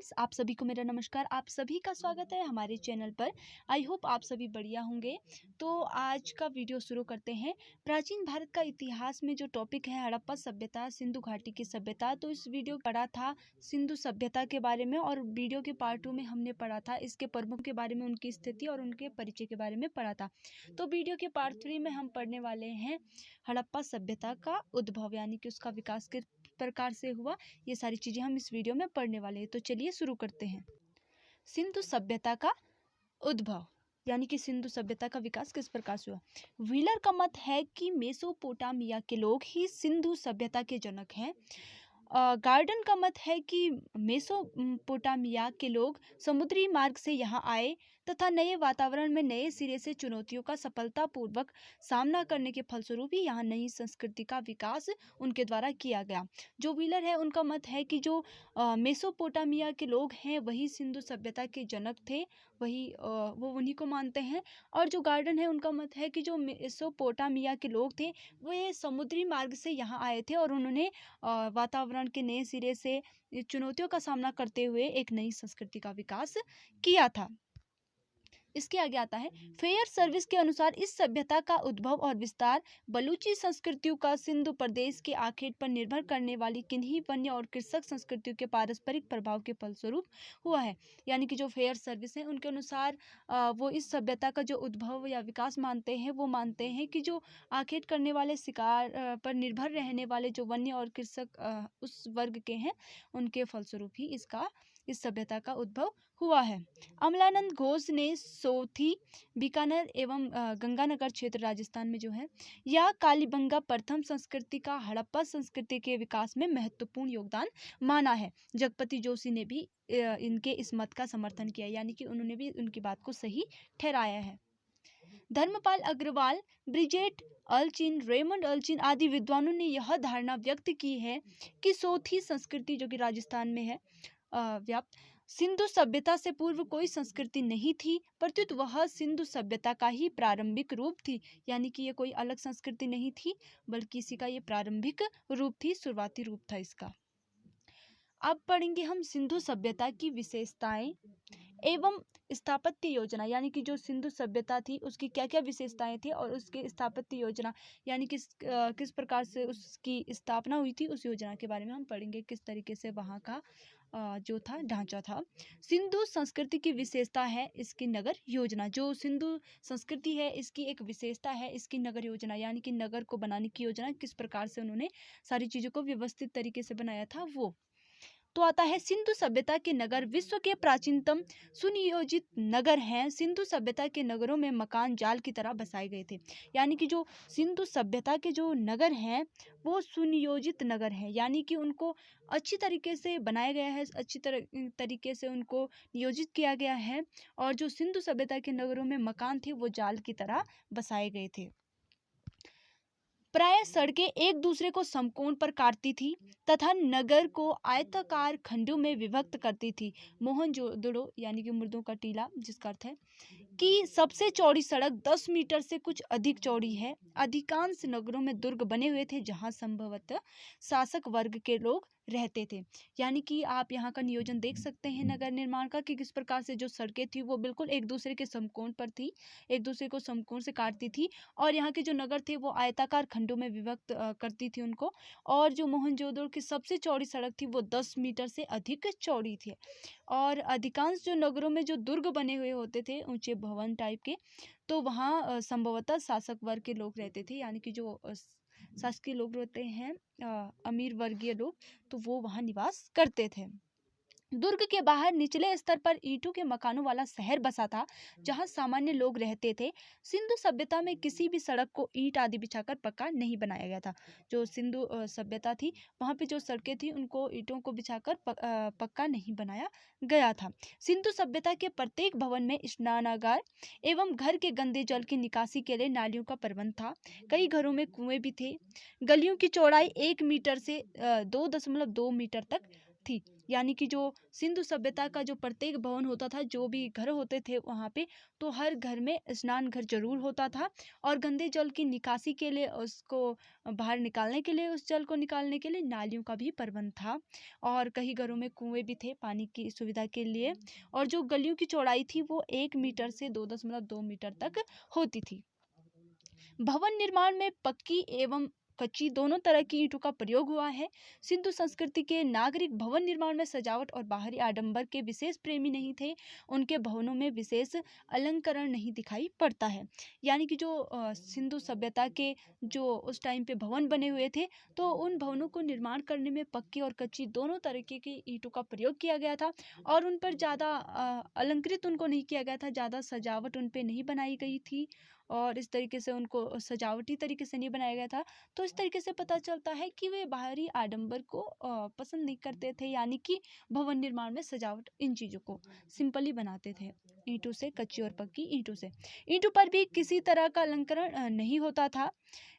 Friends, आप सभी को मेरा नमस्कार। आप सभी का स्वागत है हमारे चैनल पर। आई होप आप सभी बढ़िया होंगे। तो आज का वीडियो शुरू करते हैं। प्राचीन भारत का इतिहास में जो टॉपिक है हड़प्पा सभ्यता, सिंधु घाटी की सभ्यता। तो इस वीडियो पढ़ा था सिंधु सभ्यता के बारे में, और वीडियो के पार्ट 2 में हमने पढ़ा था इसके प्रमुख के बारे में, उनकी स्थिति और उनके परिचय के बारे में पढ़ा था। तो वीडियो के पार्ट 3 में हम पढ़ने वाले हैं हड़प्पा सभ्यता का उद्भव, यानी कि उसका विकास किस प्रकार से हुआ। ये सारी चीजें हम इस वीडियो में पढ़ने वाले हैं। तो चलिए शुरू करते हैं। सिंधु सभ्यता का उद्भव, यानी कि सिंधु सभ्यता का विकास किस प्रकार से हुआ। व्हीलर का मत है कि मेसोपोटामिया के लोग ही सिंधु सभ्यता के जनक हैं। गार्डन का मत है कि मेसोपोटामिया के लोग समुद्री मार्ग से यहाँ आए तथा नए वातावरण में नए सिरे से चुनौतियों का सफलतापूर्वक सामना करने के फलस्वरूप ही यहाँ नई संस्कृति का विकास उनके द्वारा किया गया। जो व्हीलर है उनका मत है कि जो मेसोपोटामिया के लोग हैं वही सिंधु सभ्यता के जनक थे, वो उन्हीं को मानते हैं। और जो गार्डन है उनका मत है कि जो मेसोपोटामिया के लोग थे वो ये समुद्री मार्ग से यहाँ आए थे और उन्होंने वातावरण के नए सिरे से चुनौतियों का सामना करते हुए एक नई संस्कृति का विकास किया था। इसके आगे आता है फेयर सर्विस के अनुसार इस सभ्यता का उद्भव और विस्तार बलूची संस्कृतियों का सिंधु प्रदेश के आखेट पर निर्भर करने वाली किन्हीं वन्य और कृषक संस्कृतियों के पारस्परिक प्रभाव के फलस्वरूप हुआ है। यानी कि जो फेयर सर्विस है उनके अनुसार वो इस सभ्यता का जो उद्भव या विकास मानते हैं, वो मानते हैं कि जो आखेट करने वाले शिकार पर निर्भर रहने वाले जो वन्य और कृषक उस वर्ग के हैं, उनके फलस्वरूप ही इस सभ्यता का उद्भव हुआ है। अमलानंद घोष ने सोथी, बीकानेर एवं गंगानगर क्षेत्र राजस्थान में जो है या कालीबंगा प्रथम संस्कृति का हड़प्पा संस्कृति के विकास में महत्वपूर्ण योगदान माना है। जगपति जोशी ने भी इनके इस मत का समर्थन किया, यानी कि उन्होंने भी उनकी बात को सही ठहराया है। धर्मपाल अग्रवाल, ब्रिजेट अल्चिन, रेमंड अल्चिन आदि विद्वानों ने यह धारणा व्यक्त की है कि सोथी संस्कृति जो कि राजस्थान में है व्याप्त सिंधु सभ्यता से पूर्व कोई संस्कृति नहीं थी, प्रत्युत वह सिंधु सभ्यता का ही प्रारंभिक रूप थी। यानी कि ये कोई अलग संस्कृति नहीं थी, बल्कि इसी का ये प्रारंभिक रूप थी, शुरुआती रूप था इसका। अब पढ़ेंगे हम सिंधु सभ्यता की विशेषताएं एवं स्थापत्य योजना, यानी कि जो सिंधु सभ्यता थी उसकी क्या क्या विशेषताएं थी और उसके स्थापत्य योजना, यानी किस प्रकार से उसकी स्थापना हुई थी, उस योजना के बारे में हम पढ़ेंगे। किस तरीके से वहाँ का जो था ढांचा था। सिंधु संस्कृति की विशेषता है इसकी नगर योजना। जो सिंधु संस्कृति है इसकी एक विशेषता है इसकी नगर योजना, यानी कि नगर को बनाने की योजना, किस प्रकार से उन्होंने सारी चीजों को व्यवस्थित तरीके से बनाया था वो। तो आता है सिंधु सभ्यता के नगर विश्व के प्राचीनतम सुनियोजित नगर हैं। सिंधु सभ्यता के नगरों में मकान जाल की तरह बसाए गए थे। यानी कि जो सिंधु सभ्यता के जो नगर हैं वो सुनियोजित नगर हैं, यानी कि उनको अच्छी तरीके से बनाया गया है, अच्छी तरीके से उनको नियोजित किया गया है। और जो सिंधु सभ्यता के नगरों में मकान थे वो जाल की तरह बसाए गए थे। प्राय सड़कें एक दूसरे को समकोण पर काटती थी तथा नगर को आयताकार खंडों में विभक्त करती थी। मोहनजोदड़ो, यानी कि मुर्दों का टीला, जिसका अर्थ है कि सबसे चौड़ी सड़क 10 मीटर से कुछ अधिक चौड़ी है। अधिकांश नगरों में दुर्ग बने हुए थे जहां संभवतः शासक वर्ग के लोग रहते थे। यानी कि आप यहाँ का नियोजन देख सकते हैं नगर निर्माण का, कि किस प्रकार से जो सड़कें थी वो बिल्कुल एक दूसरे के समकोण पर थी, एक दूसरे को समकोण से काटती थी। और यहाँ के जो नगर थे वो आयताकार खंडों में विभक्त करती थी उनको। और जो मोहनजोदड़ो की सबसे चौड़ी सड़क थी वो 10 मीटर से अधिक चौड़ी थी। और अधिकांश जो नगरों में जो दुर्ग बने हुए होते थे, ऊंचे भवन टाइप के, तो वहाँ संभवतः शासक वर्ग के लोग रहते थे, यानी कि जो शासकीय लोग रहते हैं, अमीर वर्गीय लोग, तो वो वहाँ निवास करते थे। दुर्ग के बाहर निचले स्तर पर ईंटों के मकानों वाला शहर बसा था जहां सामान्य लोग रहते थे। सिंधु सभ्यता में किसी भी सड़क को ईंट आदि बिछाकर पक्का नहीं बनाया गया था। जो सिंधु सभ्यता थी वहां पे जो सड़कें थी उनको ईंटों को बिछाकर पक्का नहीं बनाया गया था। सिंधु सभ्यता के प्रत्येक भवन में स्नानागार एवं घर के गंदे जल की निकासी के लिए नालियों का प्रबंध था। कई घरों में कुएं भी थे। गलियों की चौड़ाई 1 मीटर से 2.2 मीटर तक थी। यानी कि जो सिंधु सभ्यता का जो प्रत्येक भवन होता था, जो भी घर होते थे वहाँ पे, तो हर घर में स्नान घर ज़रूर होता था और गंदे जल की निकासी के लिए, उसको बाहर निकालने के लिए, उस जल को निकालने के लिए नालियों का भी प्रबंध था और कई घरों में कुएँ भी थे पानी की सुविधा के लिए। और जो गलियों की चौड़ाई थी वो 1 मीटर से 2.2 मीटर तक होती थी। भवन निर्माण में पक्की एवं कच्ची दोनों तरह की ईंटों का प्रयोग हुआ है। सिंधु संस्कृति के नागरिक भवन निर्माण में सजावट और बाहरी आडंबर के विशेष प्रेमी नहीं थे। उनके भवनों में विशेष अलंकरण नहीं दिखाई पड़ता है। यानी कि जो सिंधु सभ्यता के जो उस टाइम पे भवन बने हुए थे, तो उन भवनों को निर्माण करने में पक्की और कच्ची दोनों तरीके की ईंटों का प्रयोग किया गया था और उन पर ज़्यादा अलंकृत उनको नहीं किया गया था, ज़्यादा सजावट उन पे नहीं बनाई गई थी और इस तरीके से उनको सजावटी तरीके से नहीं बनाया गया था। तो इस तरीके से पता चलता है कि वे बाहरी आडंबर को पसंद नहीं करते थे, यानी कि भवन निर्माण में सजावट इन चीज़ों को सिंपली बनाते थे, ईंटों से, कच्ची और पक्की ईंटों से। ईंटों पर भी किसी तरह का अलंकरण नहीं होता था।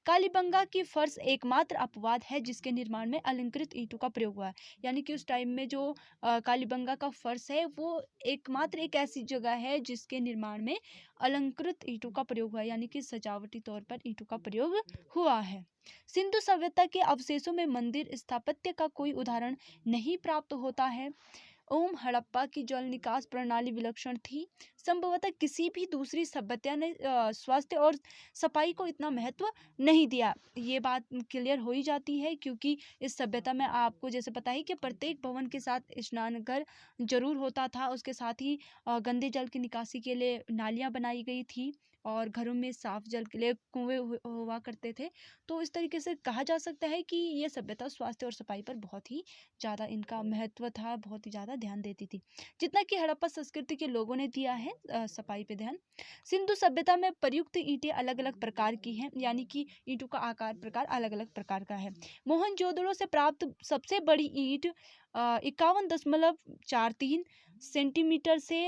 कालीबंगा की फर्श एकमात्र अपवाद है जिसके निर्माण में अलंकृत ईंटों का प्रयोग हुआ है। यानी कि उस टाइम में जो कालीबंगा का फर्श है वो एकमात्र एक ऐसी जगह है जिसके निर्माण में अलंकृत ईंटों का प्रयोग हुआ है, यानी कि सजावटी तौर पर ईंटों का प्रयोग हुआ है। सिंधु सभ्यता के अवशेषों में मंदिर स्थापत्य का कोई उदाहरण नहीं प्राप्त होता है। हड़प्पा की जल निकास प्रणाली विलक्षण थी। संभवतः किसी भी दूसरी सभ्यता ने स्वास्थ्य और सफाई को इतना महत्व नहीं दिया। ये बात क्लियर हो ही जाती है क्योंकि इस सभ्यता में आपको जैसे पता है कि प्रत्येक भवन के साथ स्नानघर जरूर होता था। उसके साथ ही गंदे जल की निकासी के लिए नालियाँ बनाई गई थी और घरों में साफ जल के लिए कुएं हुआ करते थे। तो इस तरीके से कहा जा सकता है कि ये सभ्यता स्वास्थ्य और सफाई पर बहुत ही ज़्यादा इनका महत्व था, बहुत ही ज़्यादा ध्यान देती थी, जितना कि हड़प्पा संस्कृति के लोगों ने दिया है सफाई पे ध्यान। सिंधु सभ्यता में प्रयुक्त ईंटें अलग अलग प्रकार की हैं, यानी कि ईंटों का आकार प्रकार अलग अलग प्रकार का है। मोहनजोदड़ो से प्राप्त सबसे बड़ी ईंट 51.43 सेंटीमीटर से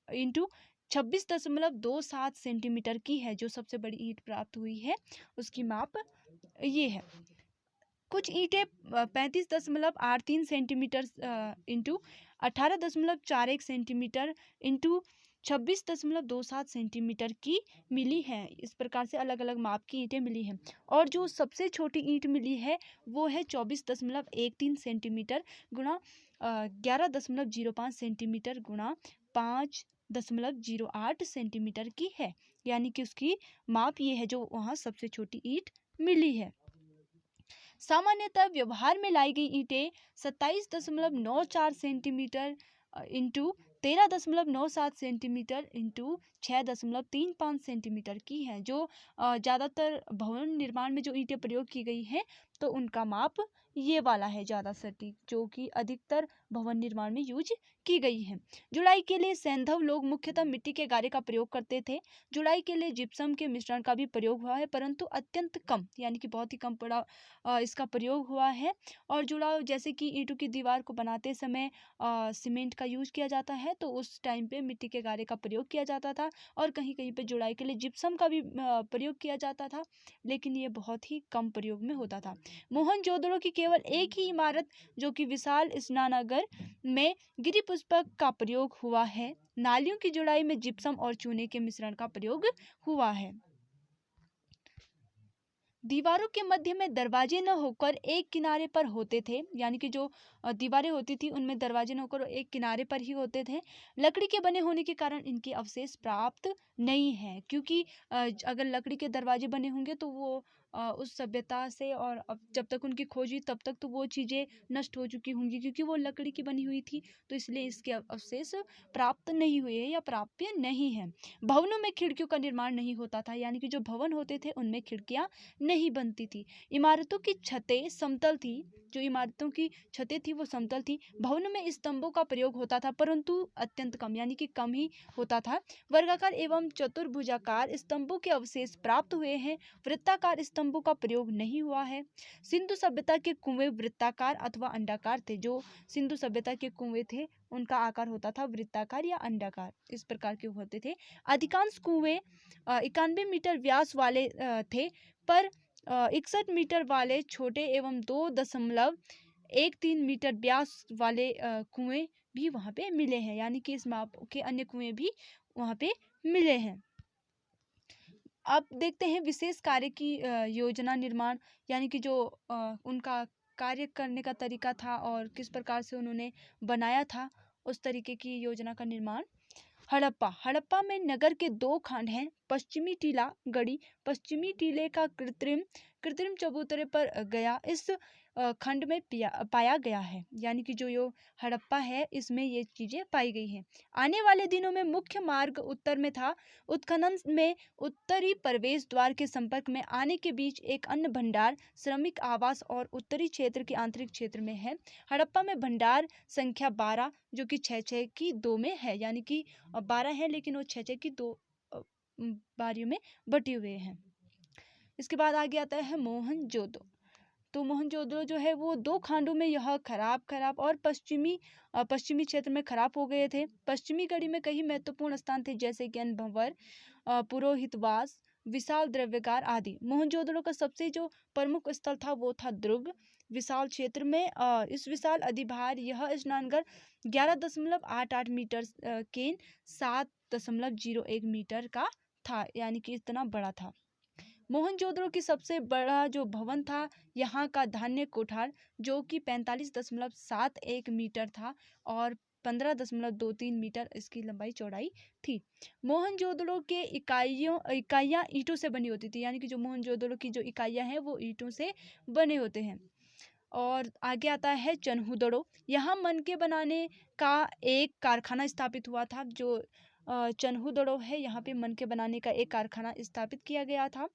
इंटू 26.27 सेंटीमीटर की है। जो सबसे बड़ी ईंट प्राप्त हुई है उसकी माप ये है। कुछ ईंटें 35.83 centimetre into 18.41 centimetre into 26.27 centimetre की मिली है। इस प्रकार से अलग अलग माप की ईंटें मिली हैं और जो सबसे छोटी ईंट मिली है वो है 24.13 सेंटीमीटर गुणा 11.05 सेंटीमीटर गुणा 5.08 सेंटीमीटर की है। यानी कि उसकी माप ये है जो वहाँ सबसे छोटी ईंट मिली है। सामान्यतः व्यवहार में लाई गई ईंटें 27.94 centimetre into 13.97 centimetre into 6.35 centimetre की है। जो ज़्यादातर भवन निर्माण में जो ईंटें प्रयोग की गई हैं तो उनका माप ये वाला है ज़्यादा सटीक, जो कि अधिकतर भवन निर्माण में यूज की गई है। जुड़ाई के लिए सैंधव लोग मुख्यतः मिट्टी के गारे का प्रयोग करते थे। जुड़ाई के लिए जिप्सम के मिश्रण का भी प्रयोग हुआ है, परंतु अत्यंत कम, यानी कि बहुत ही कम पड़ा इसका प्रयोग हुआ है। और जुड़ाव जैसे कि ईंटों की दीवार को बनाते समय सीमेंट का यूज किया जाता है, तो उस टाइम पे मिट्टी के गारे का प्रयोग किया जाता था और कहीं कहीं पे जुड़ाई के लिए जिप्सम का भी प्रयोग किया जाता था, लेकिन ये बहुत ही कम प्रयोग में होता था। मोहनजोदड़ो की केवल एक ही इमारत जो कि विशाल स्नानागार में गिरि पुष्पक का प्रयोग हुआ है। नालियों की जुड़ाई में जिप्सम और चूने के मिश्रण का प्रयोग हुआ है। दीवारों के मध्य में दरवाजे न होकर एक किनारे पर होते थे, यानी कि जो दीवारें होती थी उनमें दरवाजे न होकर एक किनारे पर ही होते थे। लकड़ी के बने होने के कारण इनके अवशेष प्राप्त नहीं है, क्योंकि अगर लकड़ी के दरवाजे बने होंगे तो वो उस सभ्यता से, और अब जब तक उनकी खोज हुई तब तक तो वो चीज़ें नष्ट हो चुकी होंगी, क्योंकि वो लकड़ी की बनी हुई थी, तो इसलिए इसके अवशेष प्राप्त नहीं हुए या प्राप्य नहीं है। भवनों में खिड़कियों का निर्माण नहीं होता था, यानी कि जो भवन होते थे उनमें खिड़कियां नहीं बनती थी। इमारतों की छतें समतल थी, जो इमारतों की छतें थी वो समतल थी। भवनों में स्तंभों का प्रयोग होता था, परंतु अत्यंत कम, यानी कि कम ही होता था। वर्गाकार एवं चतुर्भुजाकार स्तंभों के अवशेष प्राप्त हुए हैं, वृत्ताकार स्तंभों का प्रयोग नहीं हुआ है। सिंधु सभ्यता के कुएं वृत्ताकार अथवा अंडाकार थे। जो सिंधु सभ्यता के कुएं थे उनका आकार होता था वृत्ताकार या अंडाकार, इस प्रकार के होते थे। अधिकांश कुएं 91 मीटर व्यास वाले थे, पर 61 मीटर वाले छोटे एवं 2 दशमलव 1-3 मीटर व्यास वाले कुएं भी वहाँ पे मिले हैं, यानी कि इस माप के अन्य कुएं भी वहाँ पे मिले हैं। अब देखते हैं विशेष कार्य की योजना निर्माण, यानी कि जो उनका कार्य करने का तरीका था और किस प्रकार से उन्होंने बनाया था, उस तरीके की योजना का निर्माण। हड़प्पा में नगर के 2 खंड हैं, पश्चिमी टीला गढ़ी। पश्चिमी टीले का कृत्रिम चबूतरे पर गया इस खंड में पाया गया है, यानी कि जो हड़प्पा है इसमें ये चीजें पाई गई हैं। आने वाले दिनों में मुख्य मार्ग उत्तर में था। उत्खनन में उत्तरी प्रवेश द्वार के संपर्क में आने के बीच एक अन्य भंडार, श्रमिक आवास और उत्तरी क्षेत्र के आंतरिक क्षेत्र में है। हड़प्पा में भंडार संख्या 12 जो कि 6-6 की 2 में है, यानी कि 12 है लेकिन वो 6-6 की 2 बारियों में बटे हुए हैं। इसके बाद आगे आता है मोहनजोदड़ो। तो मोहनजोदड़ो जो है वो 2 खंडों में यह खराब और पश्चिमी क्षेत्र में खराब हो गए थे। पश्चिमी कड़ी में कई महत्वपूर्ण स्थान थे, जैसे कि अनभंवर, पुरोहितवास, विशाल द्रव्यगार आदि। मोहनजोदड़ो का सबसे जो प्रमुख स्थल था वो था दुर्ग। विशाल क्षेत्र में इस विशाल अधिभार यह स्नानघर 11.88 मीटर के 7.01 मीटर का था, यानी कि इतना बड़ा था। मोहनजोदड़ो की सबसे बड़ा जो भवन था यहाँ का धान्य कोठार, जो कि 45.71 मीटर था और 15.23 मीटर इसकी लंबाई चौड़ाई थी। मोहनजोदड़ो के इकाइयाँ ईंटों से बनी होती थी, यानी कि जो मोहनजोदड़ो की जो इकाइयाँ हैं वो ईंटों से बने होते हैं। और आगे आता है चन्हुदड़ो। यहाँ मनके बनाने का एक कारखाना स्थापित हुआ था। जो चन्हुदड़ो है यहाँ पे मनके बनाने का एक कारखाना स्थापित किया गया था।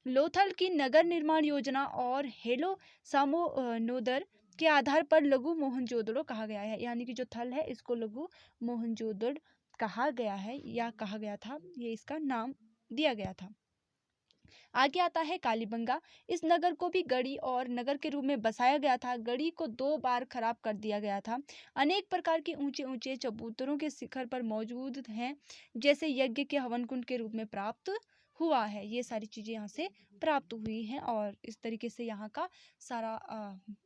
लोथल की नगर निर्माण योजना और हेलो सामोनोदर के आधार पर लघु मोहनजोदड़ो कहा गया है, यानी कि जो थल है इसको लघु मोहनजोदड़ो कहा गया है या कहा गया था, ये इसका नाम दिया गया था। आगे आता है कालीबंगा। इस नगर को भी गढ़ी और नगर के रूप में बसाया गया था। गढ़ी को 2 बार खराब कर दिया गया था। अनेक प्रकार के ऊंचे ऊंचे चबूतरों के शिखर पर मौजूद हैं, जैसे यज्ञ के हवन कुंड के रूप में प्राप्त हुआ है। ये सारी चीजें यहाँ से प्राप्त हुई हैं और इस तरीके से यहाँ का सारा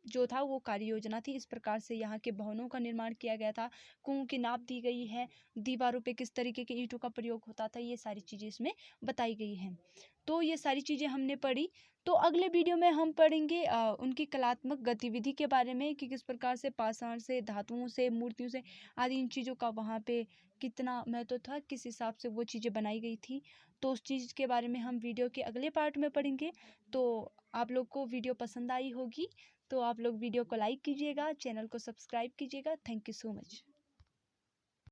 जो था वो कार्य योजना थी। इस प्रकार से यहाँ के भवनों का निर्माण किया गया था। कुओं की नाप दी गई है, दीवारों पे किस तरीके के ईंटों का प्रयोग होता था, ये सारी चीजें इसमें बताई गई हैं। तो ये सारी चीज़ें हमने पढ़ी। तो अगले वीडियो में हम पढ़ेंगे उनकी कलात्मक गतिविधि के बारे में कि किस प्रकार से पाषाण से, धातुओं से, मूर्तियों से आदि इन चीज़ों का वहाँ पे कितना महत्व था, किस हिसाब से वो चीज़ें बनाई गई थी। तो उस चीज़ के बारे में हम वीडियो के अगले पार्ट में पढ़ेंगे। तो आप लोग को वीडियो पसंद आई होगी, तो आप लोग वीडियो को लाइक कीजिएगा, चैनल को सब्सक्राइब कीजिएगा। Thank you so much.